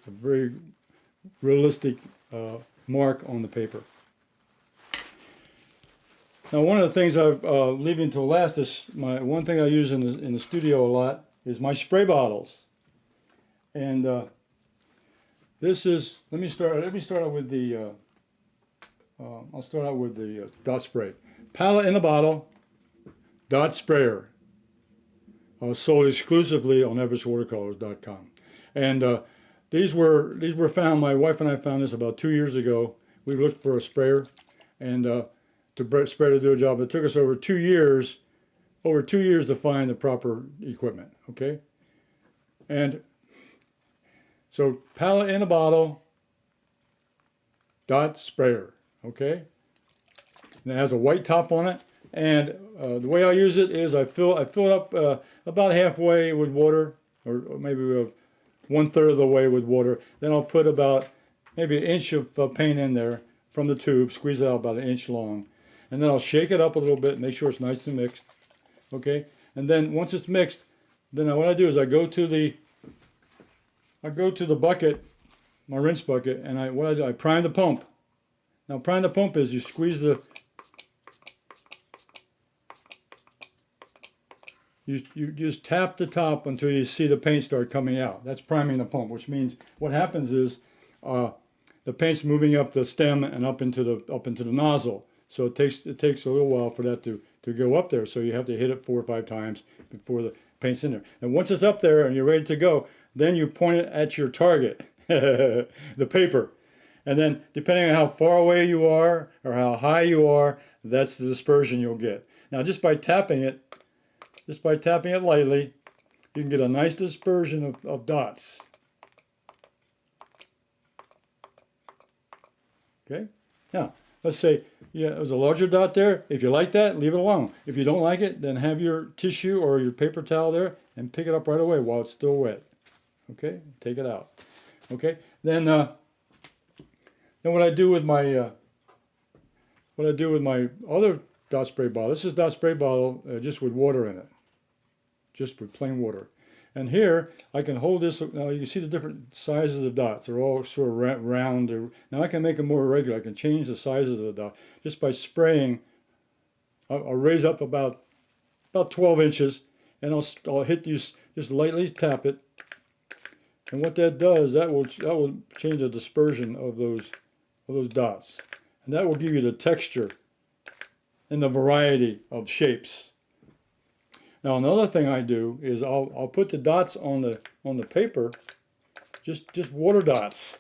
realistic mark on the paper. Now, one of the things I'm leaving till last is one thing I use in the studio a lot is my spray bottles, and this is, let me start out with the I'll start out with the dot spray. Palette in a bottle, dot sprayer, sold exclusively on everettswatercolors.com. And these were found, my wife and I found this about 2 years ago. We looked for a sprayer and to spray to do a job. It took us over 2 years to find the proper equipment, okay? And so palette in a bottle, dot sprayer, okay? And it has a white top on it. And the way I use it is I fill it up about halfway with water, or maybe 1/3 of the way with water. Then I'll put about maybe an inch of paint in there from the tube, squeeze it out about an inch long. And then I'll shake it up a little bit, make sure it's nice and mixed. Okay, and then once it's mixed, then what I do is I go to the bucket, my rinse bucket, and I prime the pump. Now, prime the pump is you squeeze you just tap the top until you see the paint start coming out. That's priming the pump, which means what happens is the paint's moving up the stem and up into the nozzle. So it takes a little while for that to go up there. So you have to hit it 4 or 5 times before the paint's in there. And once it's up there and you're ready to go, then you point it at your target, the paper. And then depending on how far away you are or how high you are, that's the dispersion you'll get. Now, just by tapping it lightly, you can get a nice dispersion of dots. Okay? Now, let's say, yeah, there's a larger dot there. If you like that, leave it alone. If you don't like it, then have your tissue or your paper towel there and pick it up right away while it's still wet. Okay? Take it out. Okay? Then what I do with my other dot spray bottle. This is dot spray bottle just with water in it, just with plain water. And here I can hold this. Now you see the different sizes of dots. They're all sort of round. Now I can make them more irregular. I can change the sizes of the dot just by spraying. I'll raise up about 12 inches, and I'll hit these, just lightly tap it. And what that does, that will change the dispersion of those dots, and that will give you the texture and the variety of shapes. Now, another thing I do is I'll put the dots on the paper, just water dots,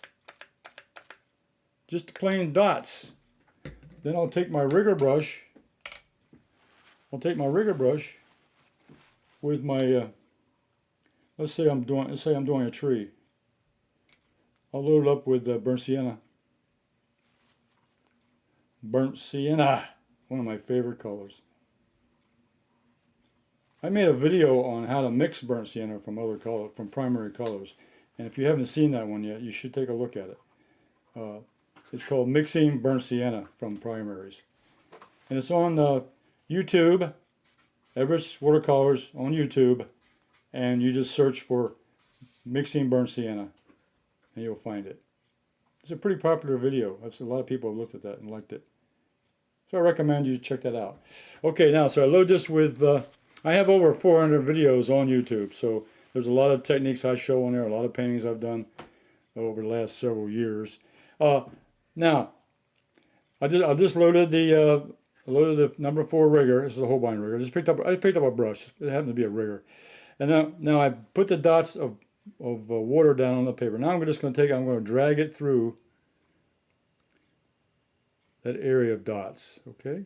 just plain dots. Then I'll take my rigger brush. With my let's say I'm doing a tree. I'll load it up with burnt sienna. Burnt sienna, one of my favorite colors. I made a video on how to mix burnt sienna from primary colors, and if you haven't seen that one yet, you should take a look at it. It's called Mixing Burnt Sienna from Primaries, and it's on YouTube, Everetts Watercolors on YouTube, and you just search for Mixing Burnt Sienna, and you'll find it. It's a pretty popular video. A lot of people have looked at that and liked it. So I recommend you check that out. Okay, now, so I load this with, I have over 400 videos on YouTube, so there's a lot of techniques I show on there, a lot of paintings I've done over the last several years. Now, I just loaded the number 4 rigger. This is a Holbein rigger. I picked up a brush. It happened to be a rigger. And now I put the dots of water down on the paper. Now I'm going to drag it through that area of dots, okay?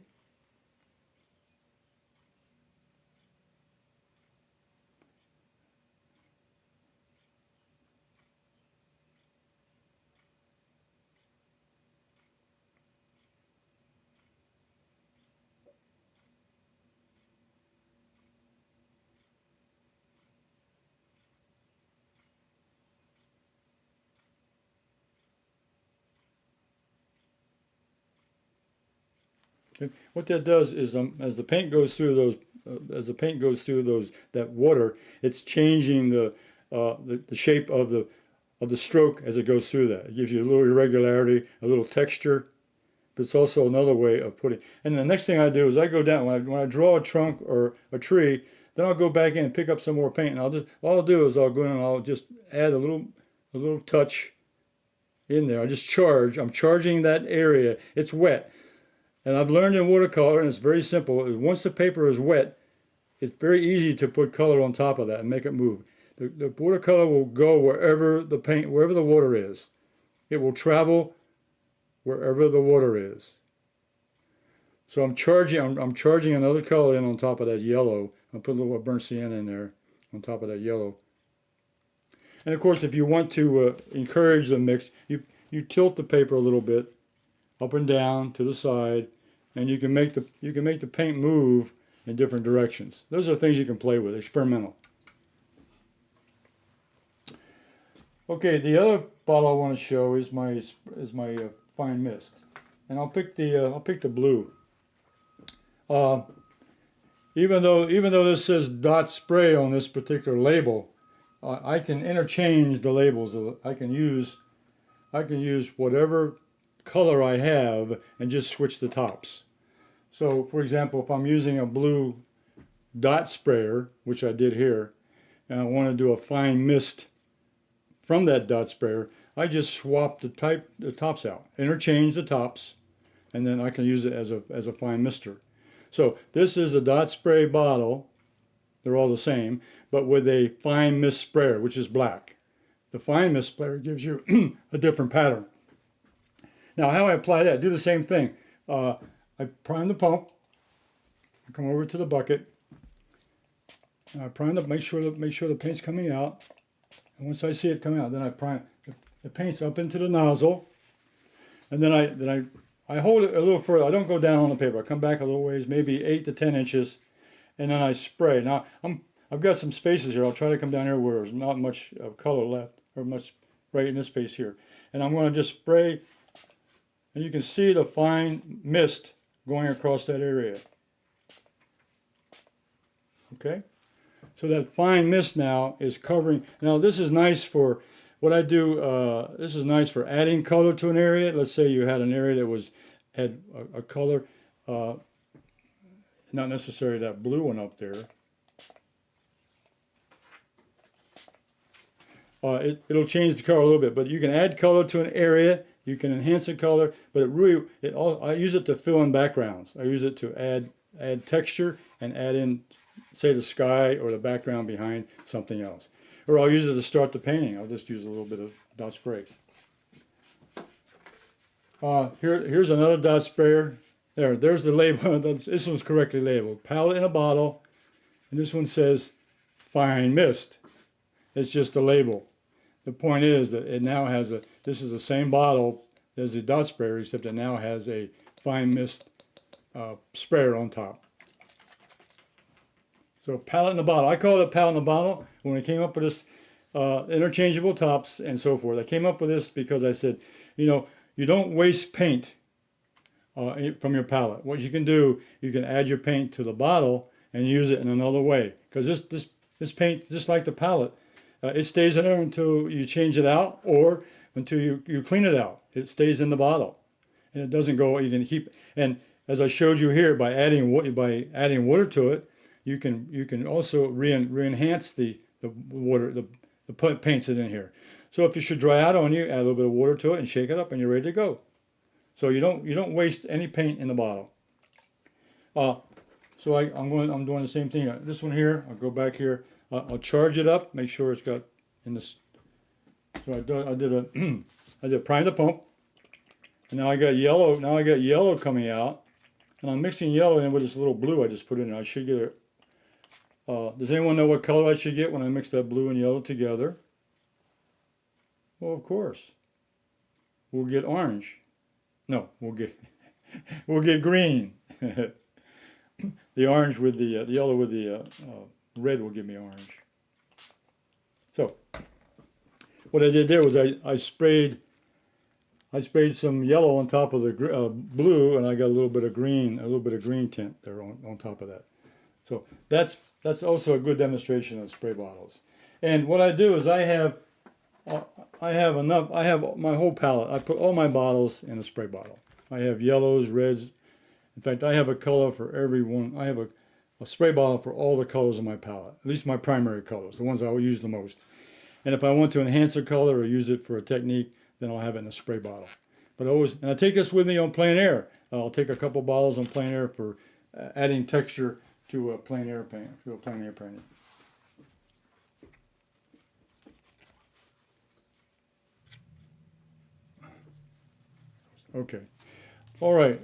Okay. What that does is, as the paint goes through that water, it's changing the shape of the stroke as it goes through that. It gives you a little irregularity, a little texture, but it's also another way of putting. And the next thing I do is I go down when I draw a trunk or a tree, then I'll go back in and pick up some more paint, and all I'll do is I'll go in and I'll just add a little touch in there. I'm charging that area. It's wet. And I've learned in watercolor, and it's very simple, once the paper is wet, it's very easy to put color on top of that and make it move. The watercolor will go wherever the water is. It will travel wherever the water is. So I'm charging another color in on top of that yellow. I'll put a little burnt sienna in there on top of that yellow. And of course, if you want to encourage the mix, you tilt the paper a little bit, up and down to the side, and you can make the paint move in different directions. Those are things you can play with, experimental. Okay, the other bottle I want to show is my fine mist, and I'll pick the blue. Even though this says dot spray on this particular label, I can interchange the labels. I can use whatever color I have and just switch the tops. So for example, if I'm using a blue dot sprayer, which I did here, and I want to do a fine mist from that dot sprayer, I just swap the tops out, interchange the tops, and then I can use it as a fine mister. So this is a dot spray bottle. They're all the same, but with a fine mist sprayer, which is black. The fine mist sprayer gives you a different pattern. Now, how I apply that, do the same thing. I prime the pump, I come over to the bucket, and I prime make sure the paint's coming out. And once I see it coming out, then I prime the paint's up into the nozzle, and then I hold it a little further. I don't go down on the paper. I come back a little ways, maybe 8 to 10 inches, and then I spray. Now I've got some spaces here. I'll try to come down here where there's not much color left, or much right in this space here, and I'm going to just spray. And you can see the fine mist going across that area. Okay? So that fine mist now is covering. Now this is nice for what I do. This is nice for adding color to an area. Let's say you had an area that had a color, not necessarily that blue one up there. It'll change the color a little bit, but you can add color to an area. You can enhance the color, but I use it to fill in backgrounds. I use it to add texture and add in, say, the sky or the background behind something else. Or I'll use it to start the painting. I'll just use a little bit of dot spray. Here's another dot sprayer. There's the label. This one's correctly labeled. Palette in a bottle, and this one says fine mist. It's just a label. The point is that it now has this is the same bottle as the dot sprayer, except it now has a fine mist sprayer on top. So palette in the bottle. I call it a palette in the bottle when we came up with this interchangeable tops and so forth. I came up with this because I said, you don't waste paint from your palette. What you can do, you can add your paint to the bottle and use it in another way. Because this paint, just like the palette, it stays in there until you change it out or until you clean it out. It stays in the bottle, and it doesn't go. You can keep, and as I showed you here, by adding water to it, you can also re-enhance the water, the paints in here. So if it should dry out on you, add a little bit of water to it and shake it up, and you're ready to go. So you don't waste any paint in the bottle. So I'm doing the same thing. This one here, I'll go back here. I'll charge it up, make sure it's got in this. So I did prime the pump, And now I got yellow. Now I got yellow coming out, and I'm mixing yellow in with this little blue I just put in. I should get it. Does anyone know what color I should get when I mix that blue and yellow together? Well, of course, we'll get orange. No, we'll get we'll get green. The orange with the yellow with the red will give me orange. So what I did there was I sprayed some yellow on top of the blue, and I got a little bit of green tint there on top of that. So that's also a good demonstration of spray bottles. And what I do is I have my whole palette. I put all my bottles in a spray bottle. I have yellows, reds. In fact, I have a color for every one. I have a spray bottle for all the colors of my palette, at least my primary colors, the ones I will use the most. And if I want to enhance a color or use it for a technique, then I'll have it in a spray bottle. But and I take this with me on plein air. I'll take a couple bottles on plein air for adding texture to a plein air painting. Okay. All right.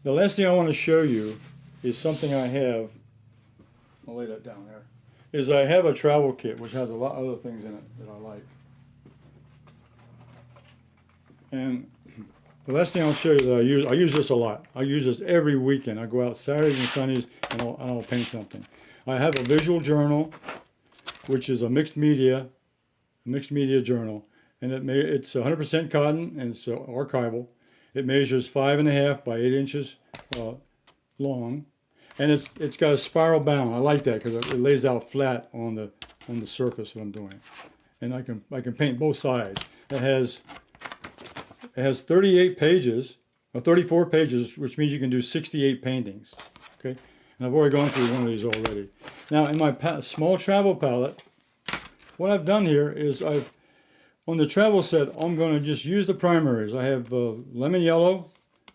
The last thing I want to show you is something I have. I'll lay that down there. Is I have a travel kit which has a lot of other things in it that I like. And the last thing I'll show you that I use this a lot. I use this every weekend. I go out Saturdays and Sundays and I'll paint something. I have a visual journal, which is a mixed media journal, and it's 100% cotton and it's archival. It measures 5.5 by 8 inches long, and it's got a spiral bound. I like that because it lays out flat on the surface that I'm doing, and I can paint both sides. It has 38 pages, or 34 pages, which means you can do 68 paintings. Okay, and I've already gone through one of these already. Now in my small travel palette, what I've done here is on the travel set, I'm going to just use the primaries. I have lemon yellow,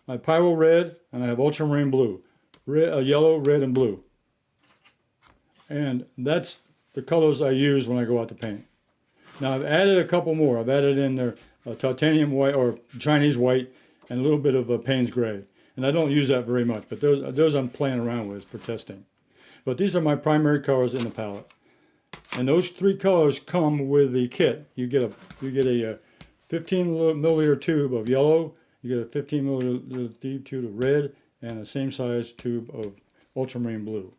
I have pyro red, and I have ultramarine blue. Yellow, red, and blue. And that's the colors I use when I go out to paint. Now I've added a couple more. I've added in there titanium white or Chinese white and a little bit of Payne's gray. And I don't use that very much, but those I'm playing around with for testing. But these are my primary colors in the palette. And those 3 colors come with the kit. You get a 15 milliliter tube of yellow, you get a 15 milliliter deep tube of red, and the same size tube of ultramarine blue.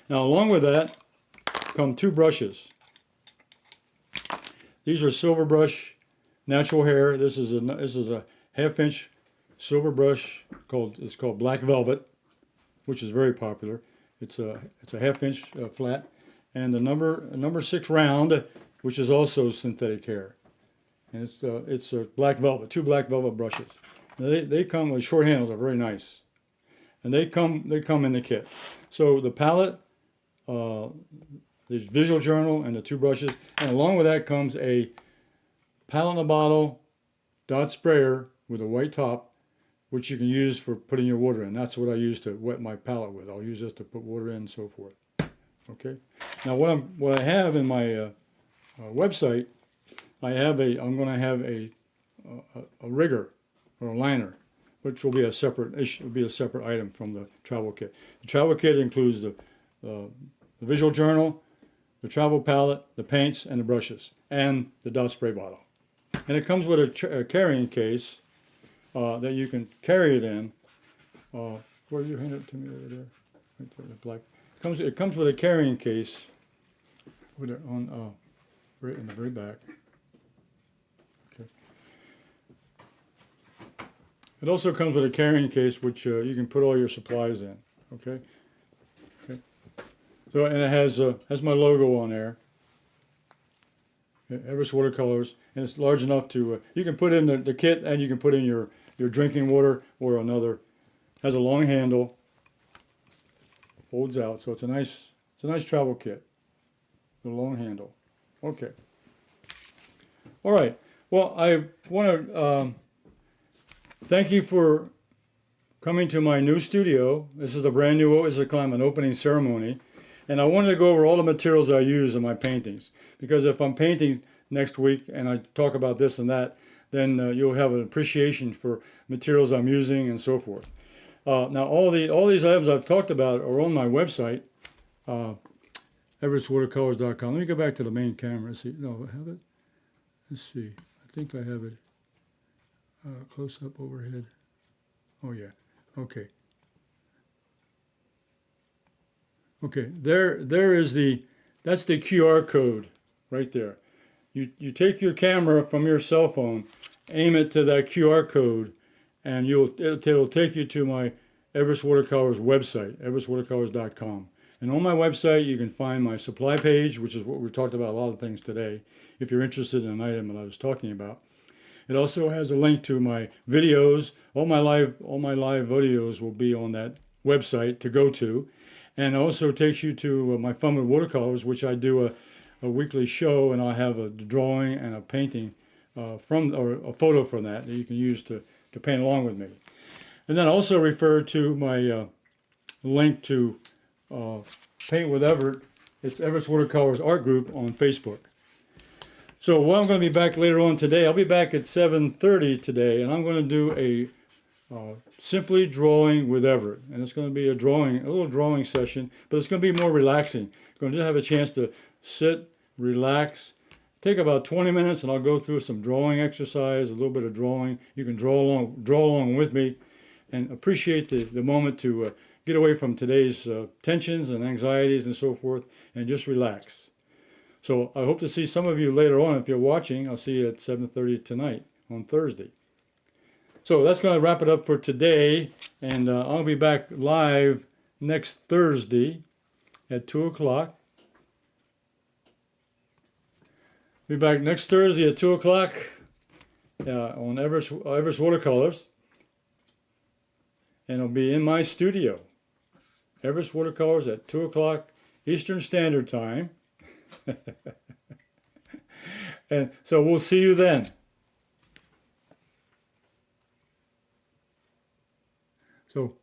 Now along with that come 2 brushes. These are silver brush, natural hair. This is a 1/2 inch silver brush it's called Black Velvet, which is very popular. It's a 1/2 inch flat, and the number 6 round, which is also synthetic hair. And it's a black velvet, 2 black velvet brushes. Now they come with short handles, are very nice, and they come in the kit. So the palette, the visual journal, and the 2 brushes, and along with that comes a palette in a bottle dot sprayer with a white top, which you can use for putting your water in. That's what I use to wet my palette with. I'll use this to put water in and so forth. Okay. Now what I have in my website, I'm going to have a rigger or a liner, which will be a separate item from the travel kit. The travel kit includes the visual journal, the travel palette, the paints, and the brushes, and the dot spray bottle. And it comes with a carrying case that you can carry it in. Where you hand it to me over there? Right there, the black. It comes with a carrying case with it on right in the very back. Okay. It also comes with a carrying case which you can put all your supplies in. Okay. Okay. So and it has my logo on there. Everetts Watercolors, and it's large enough to you can put in the kit, and you can put in your drinking water or another. Has a long handle, folds out, so it's a nice travel kit with a long handle. Okay. All right. Well, I want to thank you for coming to my new studio. This is a brand new, it's a kind of an opening ceremony. And I wanted to go over all the materials I use in my paintings, because if I'm painting next week and I talk about this and that, then you'll have an appreciation for materials I'm using and so forth. Now all these items I've talked about are on my website, everettswatercolors.com. Let me go back to the main camera. See, no, I have it. Let's see. I think I have it close up overhead. Oh yeah. Okay. Okay. There is that's the QR code right there. You take your camera from your cell phone, aim it to that QR code, and it'll take you to my Everetts Watercolors website, everettswatercolors.com. And on my website, you can find my supply page, which is what we talked about a lot of things today, if you're interested in an item that I was talking about. It also has a link to my videos. All my live videos will be on that website to go to. And it also takes you to my Fun with Watercolors, which I do a weekly show, and I have a drawing and a painting or a photo from that you can use to paint along with me. And then I also refer to my link to Paint with Everett. It's Everetts Watercolors Art Group on Facebook. So I'm going to be back later on today. I'll be back at 7:30 today, and I'm going to do a simply drawing with Everett. And it's going to be a little drawing session, but it's going to be more relaxing. I'm going to just have a chance to sit, relax, take about 20 minutes, and I'll go through some drawing exercise, a little bit of drawing. You can draw along with me, and appreciate the moment to get away from today's tensions and anxieties and so forth, and just relax. So I hope to see some of you later on. If you're watching, I'll see you at 7:30 tonight on Thursday. So that's going to wrap it up for today, and I'll be back live next Thursday at 2 o'clock. Be back next Thursday at 2 o'clock on Everetts Watercolors, and it'll be in my studio. Everetts Watercolors at 2 o'clock Eastern Standard Time. And so we'll see you then. So